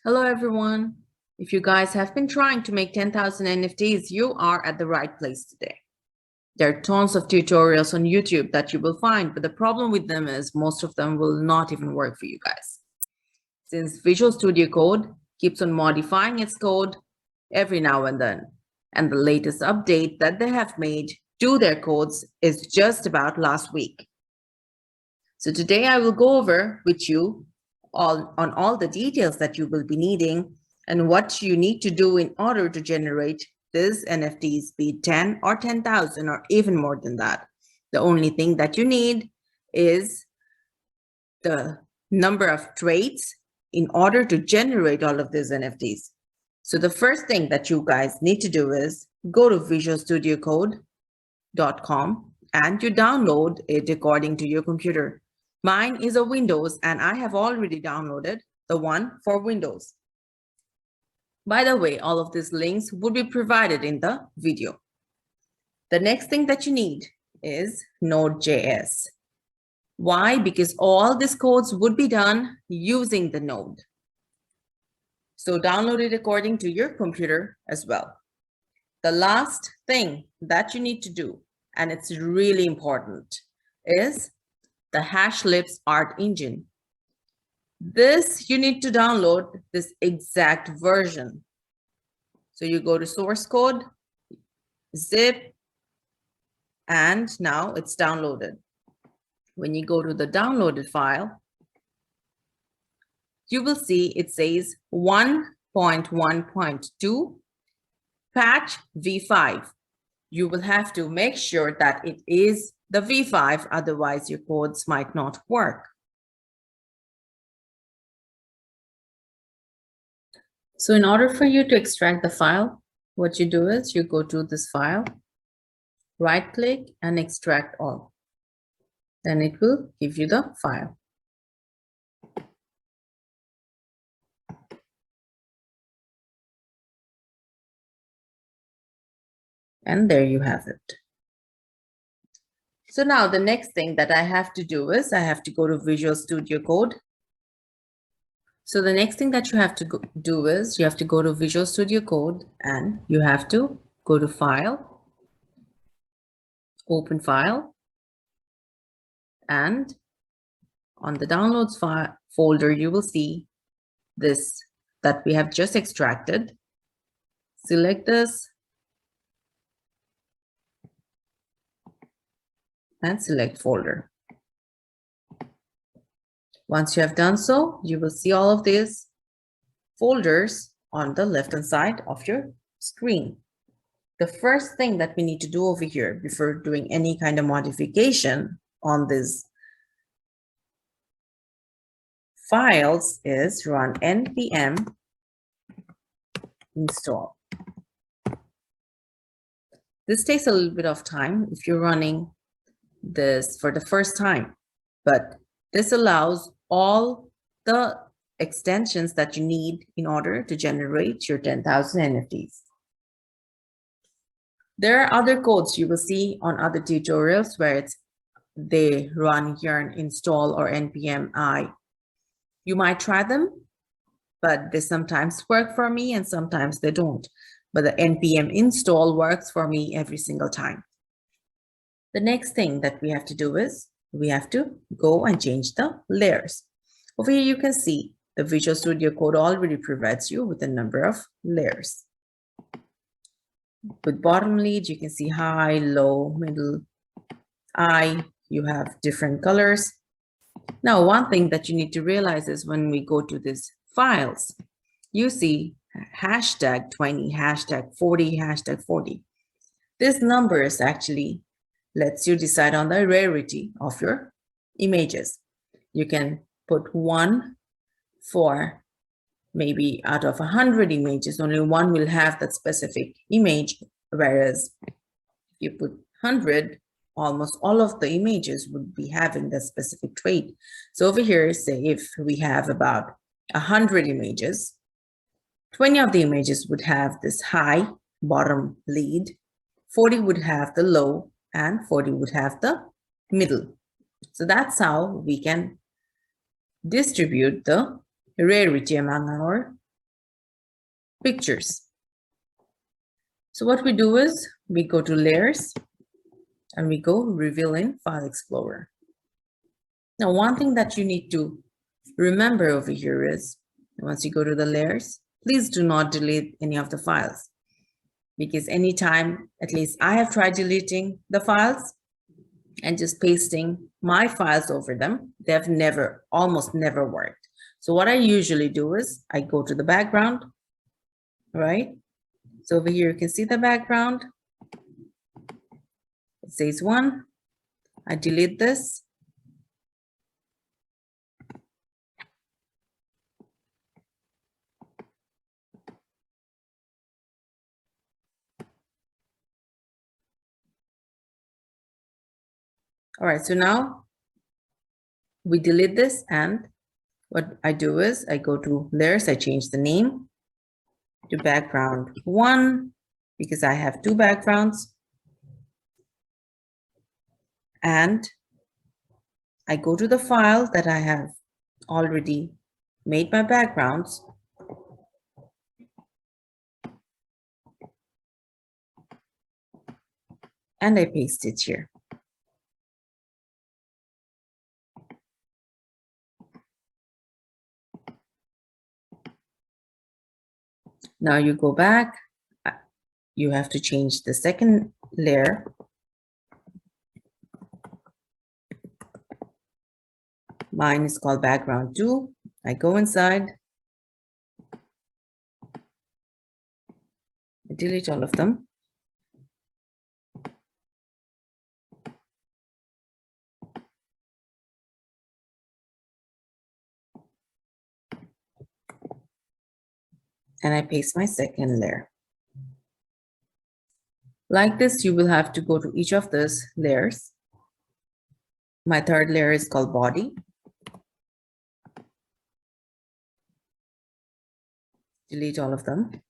Hello, everyone. If you guys have been trying to make 10,000 NFTs, you are at the right place today. There are tons of tutorials on YouTube that you will find, but the problem with them is most of them will not even work for you guys. Since Visual Studio Code keeps on modifying its code every now and then, and the latest update that they have made to their codes is just about last week. So today I will go over with you on all the details that you will be needing and what you need to do in order to generate these NFTs, be it 10 or 10,000 or even more than that. The only thing that you need is the number of trades in order to generate all of these NFTs. So the first thing that you guys need to do is go to visualstudiocode.com and you download it according to your computer. Mine is a Windows and I have already downloaded the one for Windows. By the way, all of these links will be provided in the video. The next thing that you need is Node.js. Why? Because all these codes would be done using the node. So download it according to your computer as well. The last thing that you need to do, and it's really important, is the hashlips art engine. This, you need to download this exact version. So you go to source code, zip, and now it's downloaded. When you go to the downloaded file, you will see it says 1.1.2 patch v5. You will have to make sure that it is the v5, otherwise your codes might not work. So in order for you to extract the file, what you do is you go to this file, right click and extract all. Then it will give you the file. And there you have it. So now the next thing that I have to do is I have to go to Visual Studio Code. So the next thing that you have to do is you have to go to Visual Studio Code and you have to go to File, Open File, and on the Downloads folder, you will see this that we have just extracted. Select this and select folder. Once you have done so, you will see all of these folders on the left-hand side of your screen. The first thing that we need to do over here before doing any kind of modification on these files is run npm install. This takes a little bit of time if you're running this for the first time, but this allows all the extensions that you need in order to generate your 10,000 NFTs. There are other codes you will see on other tutorials where they run yarn install or npm I. You might try them, but they sometimes work for me and sometimes they don't. But the npm install works for me every single time. The next thing that we have to do is we have to go and change the layers. Over here, you can see the Visual Studio Code already provides you with a number of layers. With bottom lead, you can see high, low, middle, eye. You have different colors. Now, one thing that you need to realize is when we go to these files, you see hashtag 20, hashtag 40, hashtag 40. This numbers actually lets you decide on the rarity of your images. You can put 1 for maybe out of 100 images, only one will have that specific image, whereas if you put 100, almost all of the images would be having that specific trait. So over here, say if we have about 100 images, 20 of the images would have this high bottom lead, 40 would have the low, and 40 would have the middle. So that's how we can distribute the rarity among our pictures. So what we do is we go to layers and we go reveal in File Explorer. Now, one thing that you need to remember over here is once you go to the layers, please do not delete any of the files, because anytime, at least I have tried deleting the files and just pasting my files over them, they've almost never worked. So what I usually do is I go to the background, right? So over here, you can see the background. It says 1. I delete this. All right, so now we delete this, and what I do is I go to layers, I change the name to background 1 because I have 2 backgrounds, and I go to the file that I have already made my backgrounds, and I paste it here. Now you go back, you have to change the second layer. Mine is called background 2. I go inside, I delete all of them. And I paste my second layer. Like this, you will have to go to each of those layers. My third layer is called body. Delete all of them.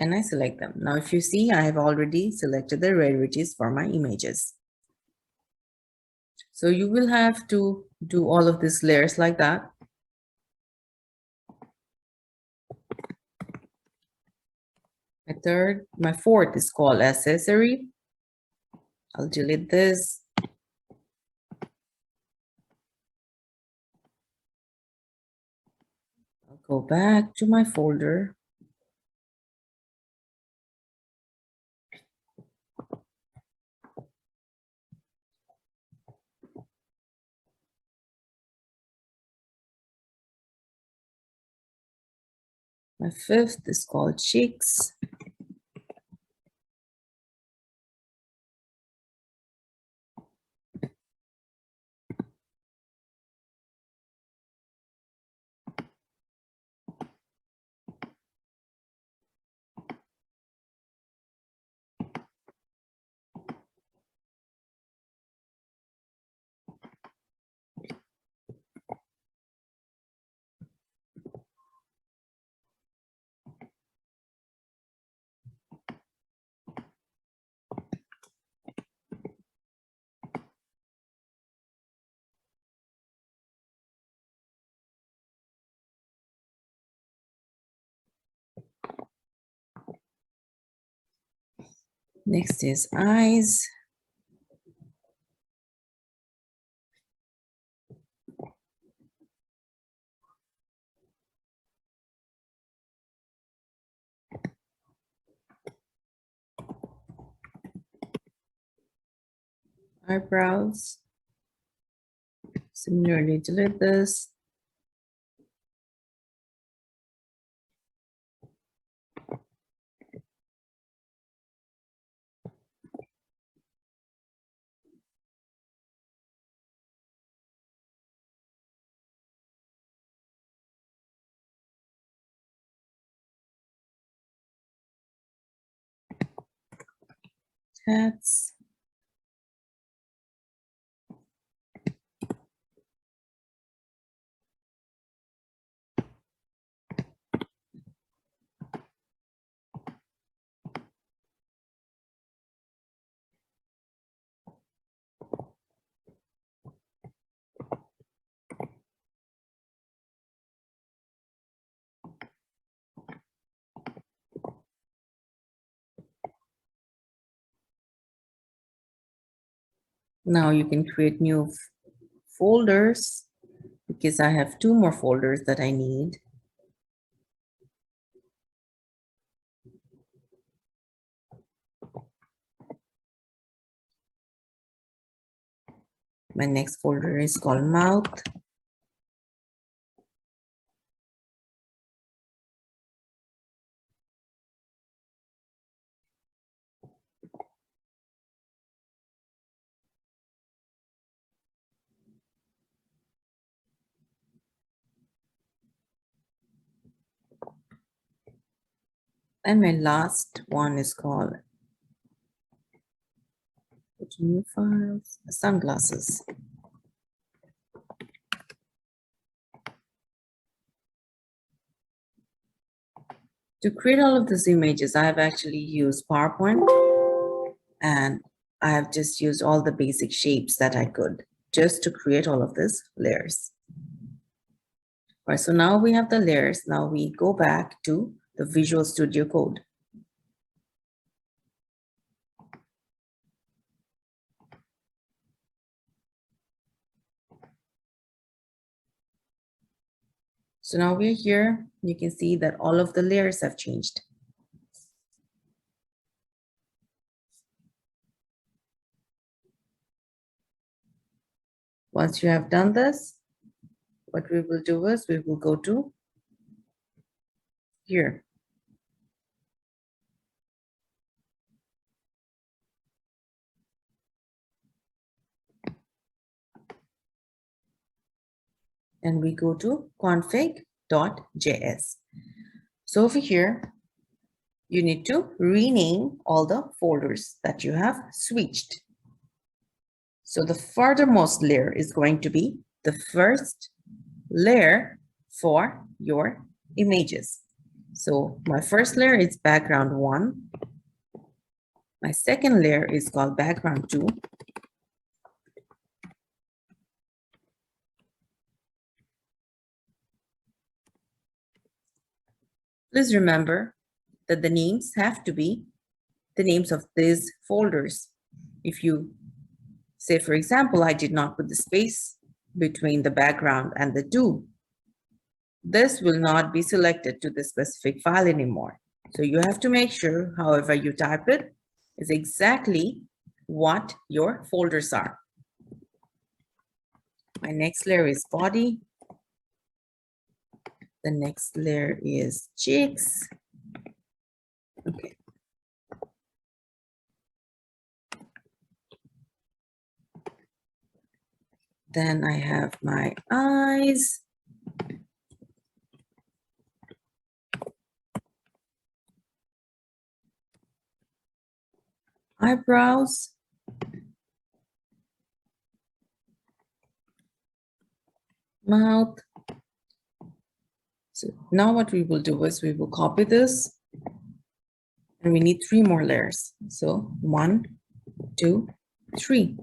And I select them. Now, if you see, I have already selected the rarities for my images. So you will have to do all of these layers like that. My fourth is called accessory. I'll delete this. I'll go back to my folder. My fifth is called cheeks. Next is eyes. Eyebrows. Similarly, delete this. Hats. Now you can create new folders because I have 2 more folders that I need. My next folder is called mouth. And my last one is called new files, sunglasses. To create all of these images, I have actually used PART1, and I have just used all the basic shapes that I could just to create all of these layers. All right, so now we have the layers. Now we go back to the Visual Studio Code. So now we're here. You can see that all of the layers have changed. Once you have done this, what we will do is we will go to here. And we go to config.js. So over here, you need to rename all the folders that you have switched. So the furthermost layer is going to be the first layer for your images. So my first layer is background 1. My second layer is called background 2. Please remember that the names have to be the names of these folders. If you say, for example, I did not put the space between the background and the 2, this will not be selected to the specific file anymore. So you have to make sure, however you type it, is exactly what your folders are. My next layer is body. The next layer is cheeks. Okay. Then I have my eyes. Eyebrows. Mouth. So now what we will do is we will copy this, and we need 3 more layers. So 1, 2, 3.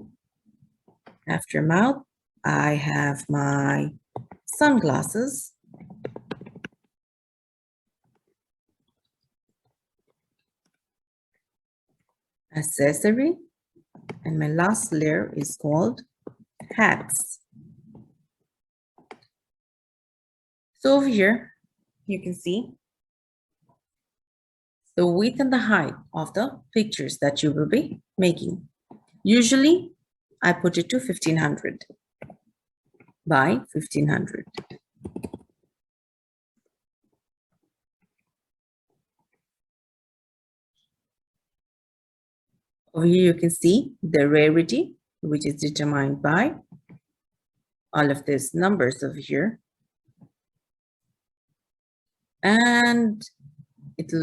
After mouth, I have my sunglasses. Accessory, and my last layer is called hats. So over here, you can see the width and the height of the pictures that you will be making. Usually, I put it to 1500 by 1500. Over here, you can see the rarity, which is determined by all of these numbers over here. And it